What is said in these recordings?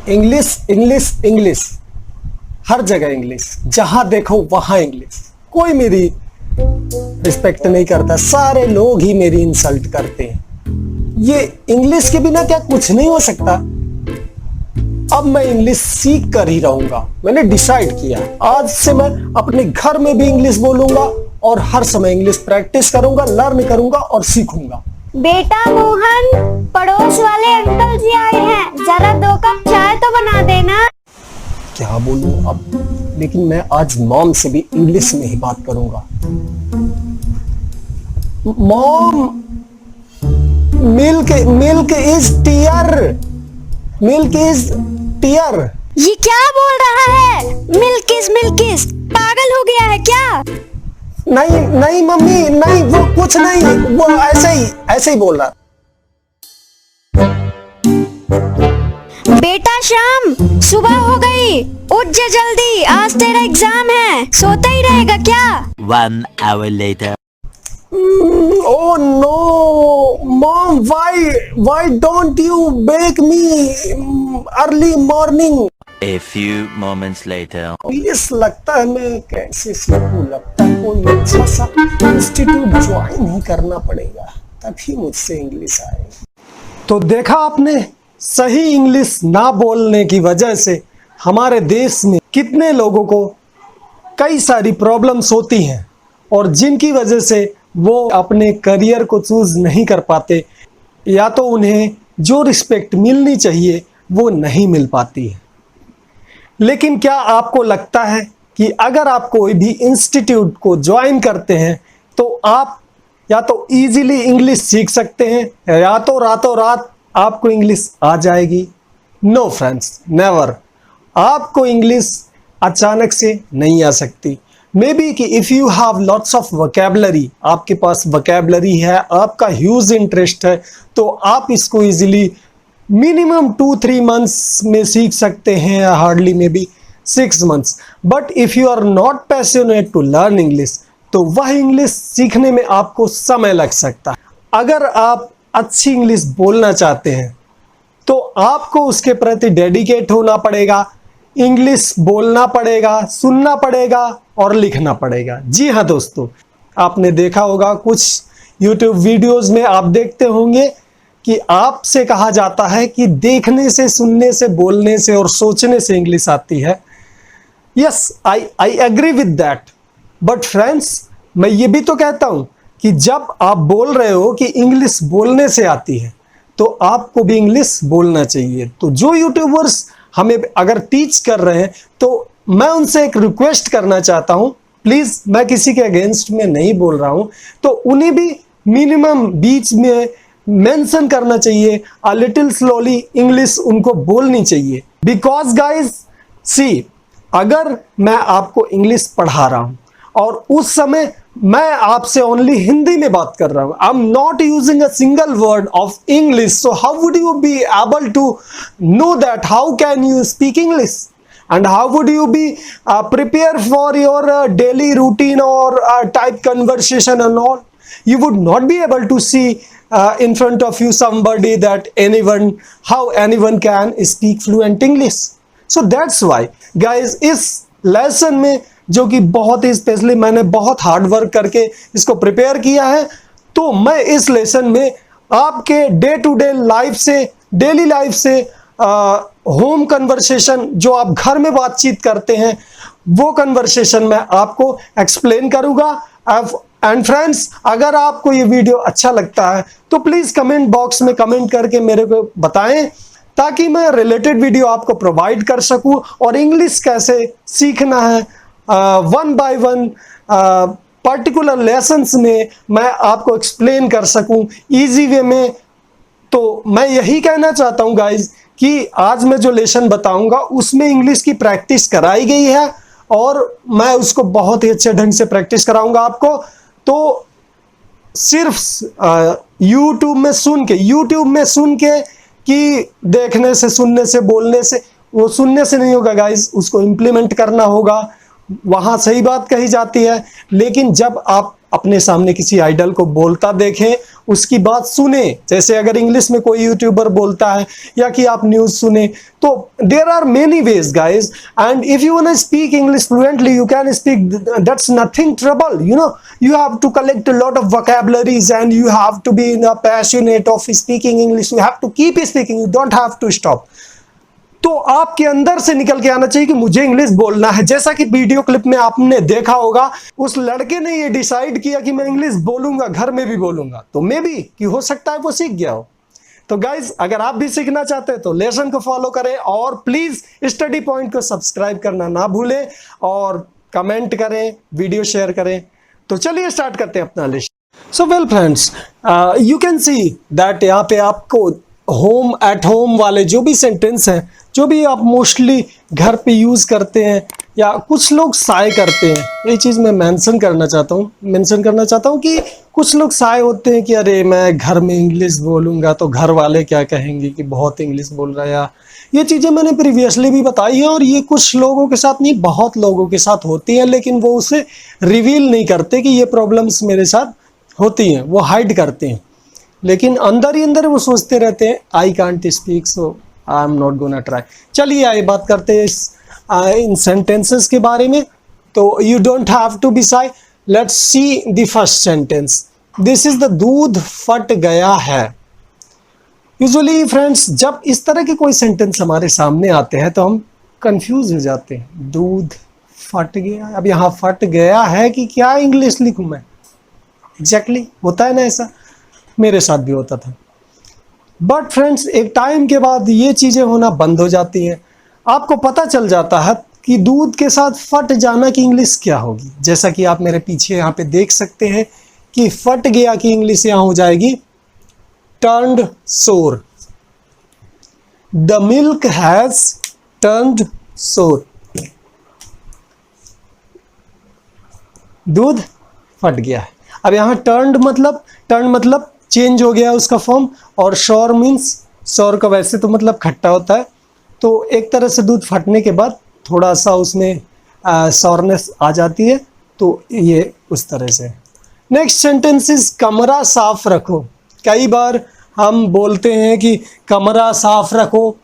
English English English, हर जगह English, जहां देखो वहां इंग्लिश। कोई मेरी रिस्पेक्ट नहीं करता, सारे लोग ही मेरी इंसल्ट करते हैं। ये इंग्लिश के बिना क्या कुछ नहीं हो सकता? अब मैं इंग्लिश सीख कर ही रहूंगा, मैंने डिसाइड किया। आज से मैं अपने घर में भी इंग्लिश बोलूंगा और हर समय इंग्लिश प्रैक्टिस करूंगा, लर्न करूंगा और सीखूंगा। बेटा मोहन, पड़ोस वाले अंकल जी आए हैं, जरा 2 कप चाय तो बना देना। क्या बोलूं अब, लेकिन मैं आज मॉम से भी इंग्लिश में ही बात करूंगा। Mom, milk is tear, milk is tear. ये क्या बोल रहा है? मिल्क इज पागल हो गया है क्या? नहीं नहीं मम्मी, नहीं, वो कुछ नहीं, वो ऐसे ही बोल रहा। बेटा श्याम, सुबह हो गई, उठ जा जल्दी, आज तेरा एग्जाम है। सोता ही रहेगा क्या? 1 hour later. Oh no, Mom, why don't you wake me early morning? A few moments later. Please, लगता है मैं कैसे सीखूं, लगता है कोई अच्छा सा इंस्टीट्यूट ज्वाइन ही करना पड़ेगा, तभी मुझसे इंग्लिश आएगी। तो देखा आपने, सही इंग्लिश ना बोलने की वजह से हमारे देश में कितने लोगों को कई सारी प्रॉब्लम्स होती हैं और जिनकी वजह से वो अपने करियर को चूज नहीं कर पाते, या तो उन्हें जो रिस्पेक्ट मिलनी चाहिए वो नहीं मिल पाती है। लेकिन क्या आपको लगता है कि अगर आप कोई भी इंस्टीट्यूट को ज्वाइन करते हैं तो आप या तो इजीली इंग्लिश सीख सकते हैं या तो रातों रात आपको इंग्लिश आ जाएगी? No friends, never. आपको इंग्लिश अचानक से नहीं आ सकती। मे बी कि if you have lots of vocabulary, आपके पास वोकैबुलरी है, आपका ह्यूज इंटरेस्ट है, तो आप इसको इजीली मिनिमम 2-3 मंथ्स में सीख सकते हैं, hardly maybe 6 months. But if you are not passionate to learn English, तो वह इंग्लिश सीखने में आपको समय लग सकता है। अगर आप अच्छी इंग्लिश बोलना चाहते हैं तो आपको उसके प्रति डेडिकेट होना पड़ेगा, इंग्लिश बोलना पड़ेगा, सुनना पड़ेगा और लिखना पड़ेगा। जी हाँ दोस्तों, आपने देखा होगा कुछ YouTube वीडियोस में आप देखते होंगे कि आपसे कहा जाता है कि देखने से, सुनने से, बोलने से और सोचने से इंग्लिश आती है। Yes, I agree with that. But friends, मैं ये भी तो कहता हूं कि जब आप बोल रहे हो कि इंग्लिश बोलने से आती है तो आपको भी इंग्लिश बोलना चाहिए। तो जो यूट्यूबर्स हमें अगर टीच कर रहे हैं तो मैं उनसे एक रिक्वेस्ट करना चाहता हूं, प्लीज, मैं किसी के अगेंस्ट में नहीं बोल रहा हूं, तो उन्हें भी मिनिमम बीच में मेंशन करना चाहिए, अ लिटिल स्लोली इंग्लिश उनको बोलनी चाहिए। बिकॉज गाइज सी, अगर मैं आपको इंग्लिश पढ़ा रहा हूं और उस समय मैं आपसे ओनली हिंदी में बात कर रहा हूं, I am not using a single word of English, so how would you be able to know that how can you speak English and how would you be prepare for your daily routine or type conversation and all? You would not be able to see in front of you somebody that how anyone can speak fluent English. So that's why guys, इस lesson में जो कि बहुत ही specially मैंने बहुत hard work करके इसको prepare किया है, तो मैं इस लेसन में आपके डे टू डे लाइफ से, डेली लाइफ से, होम कन्वर्सेशन, जो आप घर में बातचीत करते हैं, वो कन्वर्सेशन मैं आपको एक्सप्लेन करूंगा। एंड फ्रेंड्स, अगर आपको ये वीडियो अच्छा लगता है तो प्लीज कमेंट बॉक्स में कमेंट करके मेरे को बताएं, ताकि मैं रिलेटेड वीडियो आपको प्रोवाइड कर सकूं और इंग्लिश कैसे सीखना है 1 by 1 पर्टिकुलर लेसन्स में मैं आपको एक्सप्लेन कर सकूं इजी वे में। तो मैं यही कहना चाहता हूं गाइज कि आज मैं जो लेसन बताऊंगा उसमें इंग्लिश की प्रैक्टिस कराई गई है और मैं उसको बहुत ही अच्छे ढंग से प्रैक्टिस कराऊंगा आपको। तो सिर्फ यूट्यूब में सुन के कि देखने से, सुनने से, बोलने से, वो सुनने से नहीं होगा गाइज, उसको इम्प्लीमेंट करना होगा। वहाँ सही बात कही जाती है, लेकिन जब आप अपने सामने किसी आइडल को बोलता देखें, उसकी बात सुने। जैसे अगर इंग्लिश में कोई यूट्यूबर बोलता है या कि आप न्यूज़ सुने, तो there are many ways guys, and if you want to speak English fluently you can speak, that's nothing trouble, you know. You have to collect a lot of vocabularies and you have to be passionate of speaking English. You have to keep speaking. You don't have to stop. तो आपके अंदर से निकल के आना चाहिए कि मुझे इंग्लिश बोलना है। जैसा कि वीडियो क्लिप में आपने देखा होगा, उस लड़के ने ये डिसाइड किया कि मैं इंग्लिश बोलूंगा, घर में भी बोलूंगा। तो मे भी कि हो सकता है वो सीख गया हो। तो गाइज, अगर आप भी सीखना चाहते हैं तो लेसन को फॉलो करें और प्लीज स्टडी पॉइंट को सब्सक्राइब करना ना भूलें और कमेंट करें, वीडियो शेयर करें। तो चलिए स्टार्ट करते हैं अपना list. So well friends, you can see that यहाँ पे आपको होम, एट होम वाले जो भी सेंटेंस हैं, जो भी आप मोस्टली घर पे यूज़ करते हैं या कुछ लोग साय करते हैं, ये चीज़ मैं मेंशन करना चाहता हूँ कि कुछ लोग साय होते हैं कि अरे मैं घर में इंग्लिश बोलूँगा तो घर वाले क्या कहेंगे कि बहुत इंग्लिश बोल रहा है। या ये चीज़ें मैंने प्रीवियसली भी बताई है और ये कुछ लोगों के साथ नहीं, बहुत लोगों के साथ होती हैं, लेकिन वो उसे रिवील नहीं करते कि ये प्रॉब्लम्स मेरे साथ होती हैं, वो हाइड करते हैं, लेकिन अंदर ही अंदर वो सोचते रहते हैं I can't speak so I am not gonna try. चलिए आइए बात करते हैं इन सेंटेंसेस के बारे में। तो you don't have to be shy. Let's see the first sentence. This is the दूध फट गया है। यूजुअली फ्रेंड्स, जब इस तरह के कोई सेंटेंस हमारे सामने आते हैं तो हम कंफ्यूज हो जाते हैं। दूध फट गया, अब यहाँ फट गया है कि क्या इंग्लिश लिखूं मैं? एग्जैक्टली होता है ना, ऐसा मेरे साथ भी होता था। बट फ्रेंड्स, एक टाइम के बाद ये चीज़ें होना बंद हो जाती हैं। आपको पता चल जाता है कि दूध के साथ फट जाना की इंग्लिश क्या होगी। जैसा कि आप मेरे पीछे यहाँ पे देख सकते हैं कि फट गया की इंग्लिश यहाँ हो जाएगी टर्न्ड सोर। द मिल्क हैज टर्न्ड सोर। दूध फट गया है। अब यहाँ टर्न मतलब चेंज हो गया उसका फॉर्म, और शोर मीन्स, शोर का वैसे तो मतलब खट्टा होता है, तो एक तरह से दूध फटने के बाद थोड़ा सा उसमें शोरनेस आ जाती है, तो ये उस तरह से। नेक्स्ट सेंटेंस इज कमरा साफ रखो। कई बार हम बोलते हैं कि कमरा साफ रखो,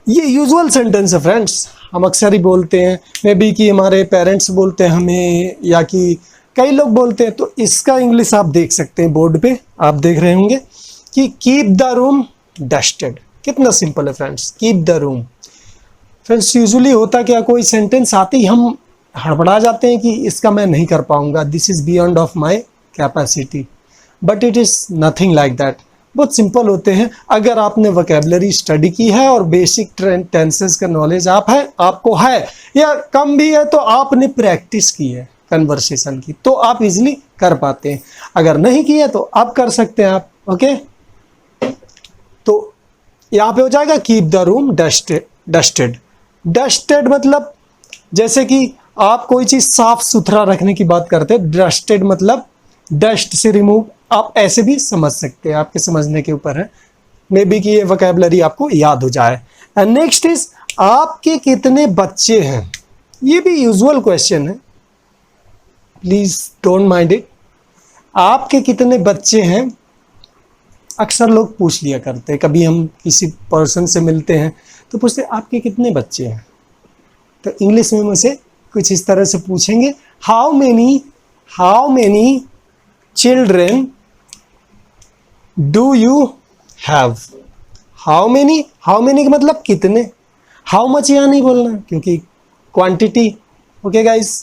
ये यूजुअल सेंटेंस है फ्रेंड्स, हम अक्सर ही बोलते हैं। मे बी कि हमारे पेरेंट्स बोलते हैं हमें, या कि कई लोग बोलते हैं। तो इसका इंग्लिश आप देख सकते हैं, बोर्ड पे आप देख रहे होंगे कि कीप द रूम डस्टेड। कितना सिंपल है friends, keep the room. Friends, usually होता क्या, कोई सेंटेंस आते ही हम हड़बड़ा जाते हैं कि इसका मैं नहीं कर पाऊंगा, this is beyond of my capacity, but it is nothing like that. बहुत सिंपल होते हैं। अगर आपने वोकैबुलरी स्टडी की है और बेसिक टेंसेस का नॉलेज आपको है या कम भी है, तो आपने प्रैक्टिस की है कन्वर्सेशन की, तो आप इजीली कर पाते हैं। अगर नहीं किए तो आप कर सकते हैं आप। ओके, तो यहाँ पे हो जाएगा keep the room dusted. Dusted मतलब जैसे कि आप कोई चीज़ साफ सुथरा रखने की बात करते हैं, डस्टेड मतलब डस्ट से रिमूव। आप ऐसे भी समझ सकते हैं, आपके समझने के ऊपर है। मे बी कि ये वोकैबुलरी आपको याद हो जाए। एंड नेक्स्ट इज आपके कितने बच्चे हैं। ये भी यूजुअल क्वेश्चन है, प्लीज डोंट माइंड इट। आपके कितने बच्चे हैं अक्सर लोग पूछ लिया करते हैं। कभी हम किसी पर्सन से मिलते हैं तो पूछते हैं आपके कितने बच्चे हैं, तो इंग्लिश में मुझसे कुछ इस तरह से पूछेंगे, how many children do you have. How many का मतलब कितने, हाउ मच यहाँ नहीं बोलना क्योंकि क्वांटिटी। ओके गाइस,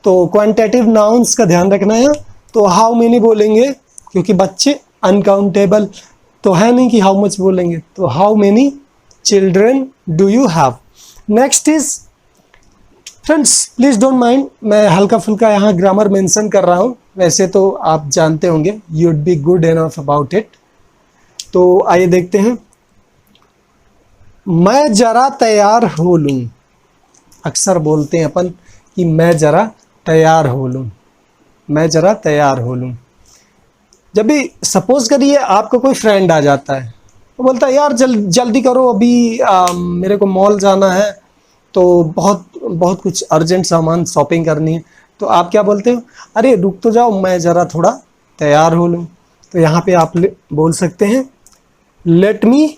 तो क्वांटिटेटिव नाउन्स का ध्यान रखना है। तो हाउ मेनी बोलेंगे क्योंकि बच्चे अनकाउंटेबल तो है नहीं कि हाउ मच बोलेंगे, तो how many children do you have. Next is friends, please don't mind, मैं हल्का फुल्का यहाँ ग्रामर मेंशन कर रहा हूँ, वैसे तो आप जानते होंगे, you would be good enough about it. तो आइए देखते हैं। मैं जरा तैयार हो लूँ। अक्सर बोलते हैं अपन कि मैं जरा तैयार हो लूँ, मैं जरा तैयार हो लूँ। जब भी सपोज करिए आपको कोई फ्रेंड आ जाता है, वो बोलता है यार जल्दी करो, अभी मेरे को मॉल जाना है, तो बहुत कुछ अर्जेंट सामान शॉपिंग करनी है। तो आप क्या बोलते हो, अरे रुक तो जाओ मैं ज़रा थोड़ा तैयार हो लूँ। तो यहाँ पे आप बोल सकते हैं let me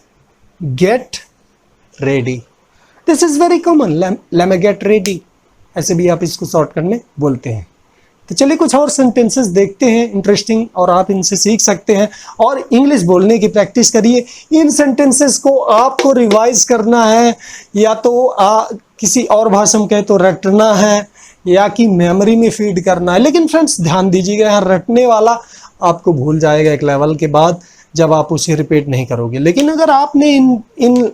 get ready. This is very common, let me get ready, ऐसे भी आप इसको शॉर्ट करने बोलते हैं। तो चलिए कुछ और सेंटेंसेस देखते हैं इंटरेस्टिंग, और आप इनसे सीख सकते हैं और इंग्लिश बोलने की प्रैक्टिस करिए। इन सेंटेंसेस को आपको रिवाइज करना है, या तो किसी और भाषा में कहे तो रटना है, या कि मेमोरी में फीड करना है। लेकिन फ्रेंड्स ध्यान दीजिएगा, यहाँ रटने वाला आपको भूल जाएगा एक लेवल के बाद जब आप उसे रिपीट नहीं करोगे। लेकिन अगर आपने इन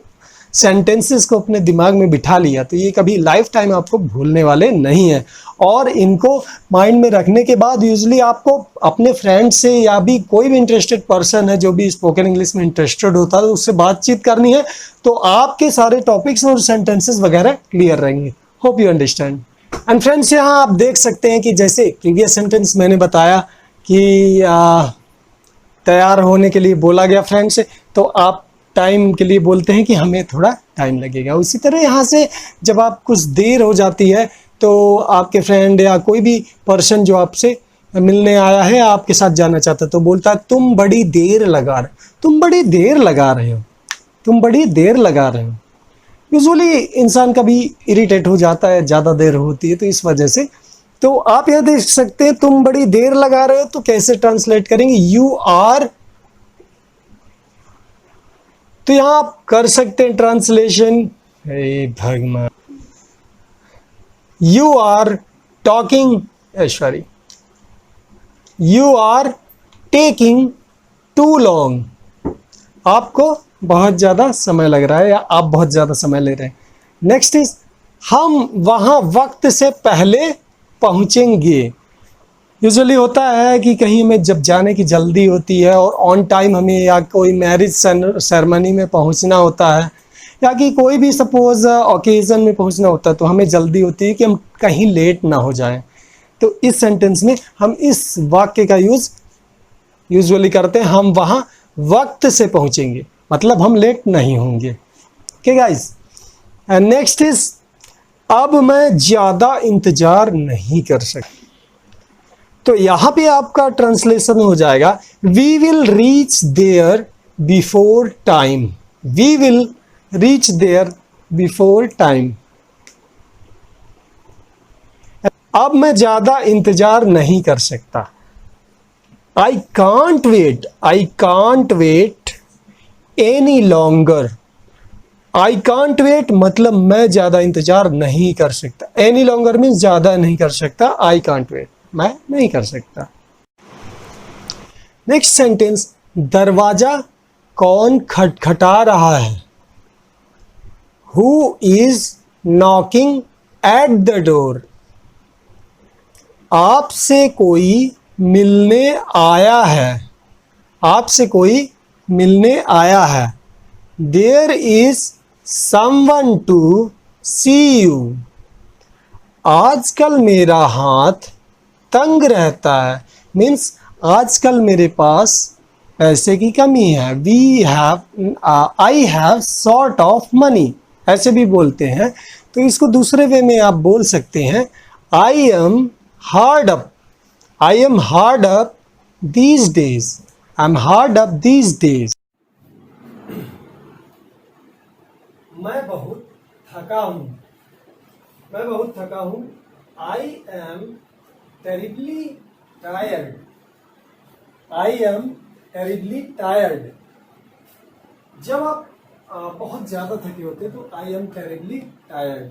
सेंटेंसेस को अपने दिमाग में बिठा लिया तो ये कभी लाइफ टाइम आपको भूलने वाले नहीं है। और इनको माइंड में रखने के बाद यूजुअली आपको अपने फ्रेंड से या भी कोई भी इंटरेस्टेड पर्सन है जो भी स्पोकन इंग्लिश में इंटरेस्टेड होता है उससे बातचीत करनी है, तो आपके सारे टॉपिक्स और सेंटेंसेस वगैरह क्लियर रहेंगे। Hope you understand. And friends यहाँ आप देख सकते हैं कि जैसे प्रीवियस सेंटेंस मैंने बताया कि तैयार होने के लिए बोला गया फ्रेंड से, तो आप टाइम के लिए बोलते हैं कि हमें थोड़ा टाइम लगेगा। उसी तरह यहाँ से जब आप कुछ देर हो जाती है तो आपके फ्रेंड या कोई भी पर्सन जो आपसे मिलने आया है आपके साथ जाना चाहता है तो बोलता है तुम बड़ी देर लगा रहे हो, तुम बड़ी देर लगा रहे हो, तुम बड़ी देर लगा रहे हो। यूजुअली इंसान कभी इरिटेट हो जाता है, ज़्यादा देर होती है तो इस वजह से। तो आप यह देख सकते हैं तुम बड़ी देर लगा रहे हो, तो कैसे ट्रांसलेट करेंगे, यू आर। तो यहां आप कर सकते हैं ट्रांसलेशन, हे भगवान, you are talking, sorry, you are taking too long, आपको बहुत ज़्यादा समय लग रहा है या आप बहुत ज़्यादा समय ले रहे हैं। नेक्स्ट इज हम वहाँ वक्त से पहले पहुँचेंगे। यूजुअली होता है कि कहीं हमें जब जाने की जल्दी होती है और ऑन टाइम हमें या कोई मैरिज सेरेमनी में पहुंचना होता है या कि कोई भी सपोज ओकेज़न में पहुंचना होता है तो हमें जल्दी होती है कि हम कहीं लेट ना हो जाएं। तो इस सेंटेंस में हम इस वाक्य का यूज़ यूजुअली करते हैं, हम वहाँ वक्त से पहुँचेंगे, मतलब हम लेट नहीं होंगे। Okay guys, and next is अब मैं ज़्यादा इंतज़ार नहीं कर सकता। तो यहाँ पे आपका ट्रांसलेशन हो जाएगा we will reach there before time, we will reach there before time. अब मैं ज़्यादा इंतज़ार नहीं कर सकता, I can't wait, I can't wait any longer. I can't wait मतलब मैं ज़्यादा इंतज़ार नहीं कर सकता, एनी लॉन्गर मीन्स ज़्यादा नहीं कर सकता, आई कांट वेट मैं नहीं कर सकता। नेक्स्ट सेंटेंस, दरवाजा कौन खटखटा रहा है, who is knocking at the door. आपसे कोई मिलने आया है, आपसे कोई मिलने आया है। There is someone to see you. आजकल मेरा हाथ तंग रहता है, मीन्स आजकल मेरे पास पैसे की कमी है। I have short of money, ऐसे भी बोलते हैं। तो इसको दूसरे वे में आप बोल सकते हैं I am hard up, I am hard up these days, I am hard up these days. मैं बहुत थका हूँ, मैं बहुत थका हूँ। I am terribly tired, I am terribly tired। जब आप बहुत ज़्यादा थके होते तो I am terribly tired।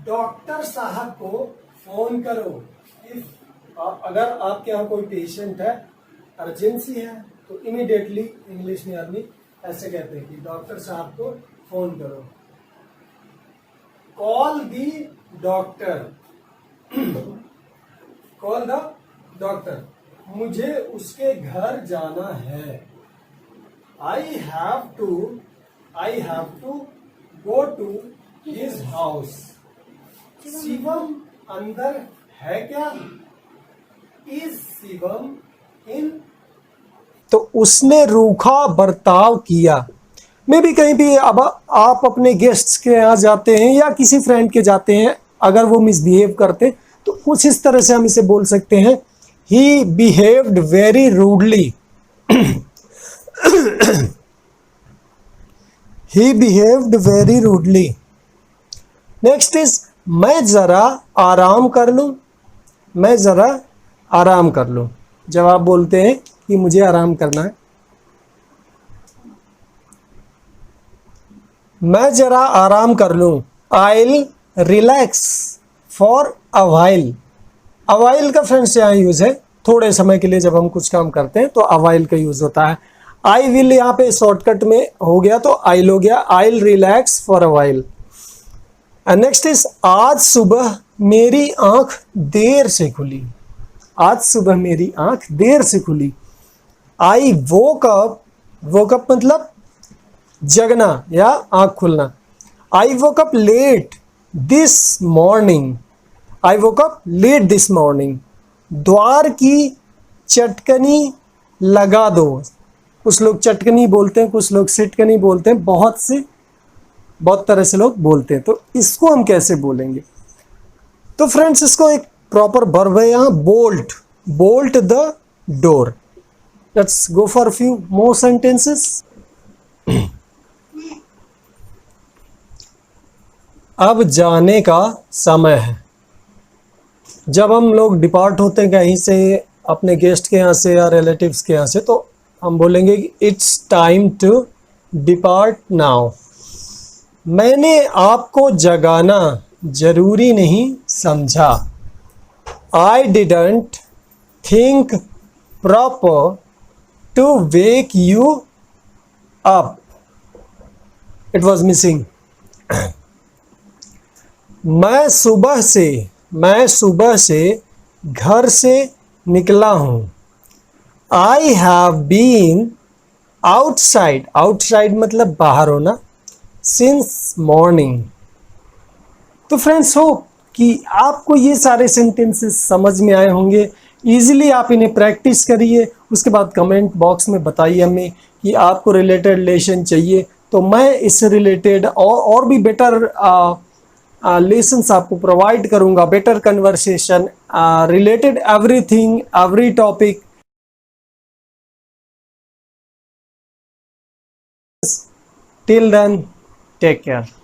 Doctor साहब को फोन करो, अगर आपके यहाँ कोई पेशेंट है, अर्जेंसी है, तो इमीडिएटली इंग्लिश में आदमी ऐसे कहते हैं कि डॉक्टर साहब को फोन करो। Call the doctor, call the doctor, मुझे उसके घर जाना है। I have to go to his house. Shivam अंदर है क्या, इज शिवम इन। तो उसने रूखा बर्ताव किया। मे भी कहीं भी अब आप अपने गेस्ट्स के यहाँ जाते हैं या किसी फ्रेंड के जाते हैं अगर वो मिसबिहेव करते तो कुछ इस तरह से हम इसे बोल सकते हैं, he behaved very rudely. He behaved very rudely. Next is मैं जरा आराम कर लूं। मैं जरा आराम कर लूं। जब आप बोलते हैं कि मुझे आराम करना है, मैं जरा आराम कर लूं। I'll relax for a while। A while का फ्रेंड्स यहाँ यूज है थोड़े समय के लिए, जब हम कुछ काम करते हैं तो अ while का यूज होता है। आई विल यहाँ पे शॉर्टकट में हो गया तो आइल हो गया, I'll relax for a while। Next is आज सुबह मेरी आंख देर से खुली। आज सुबह मेरी आंख देर से खुली। आई वोक अप, वोक अप मतलब जगना या आंख खुलना। I woke up late this morning. I woke up late this morning. द्वार की चटकनी लगा दो। कुछ लोग चटकनी बोलते हैं, कुछ लोग सिटकनी बोलते हैं, बहुत तरह से लोग बोलते हैं। तो इसको हम कैसे बोलेंगे? तो फ्रेंड्स इसको एक प्रॉपर वर्ब है यहाँ, bolt. Bolt the door. Let's go for few more sentences. अब जाने का समय है। जब हम लोग डिपार्ट होते हैं कहीं से, अपने गेस्ट के यहाँ से या रिलेटिव्स के यहाँ से, तो हम बोलेंगे कि it's time to depart now. मैंने आपको जगाना जरूरी नहीं समझा। I didn't think proper to wake you up. It was missing. मैं सुबह से घर से निकला हूँ। I have been outside. Outside मतलब बाहर होना। Since morning. तो फ्रेंड्स होप कि आपको ये सारे सेंटेंसेस समझ में आए होंगे। इजीली आप इन्हें प्रैक्टिस करिए, उसके बाद कमेंट बॉक्स में बताइए हमें कि आपको रिलेटेड लेसन चाहिए, तो मैं इससे रिलेटेड और भी बेटर लेसन्स आपको प्रोवाइड करूंगा। Better conversation related everything, every topic. Till then take care.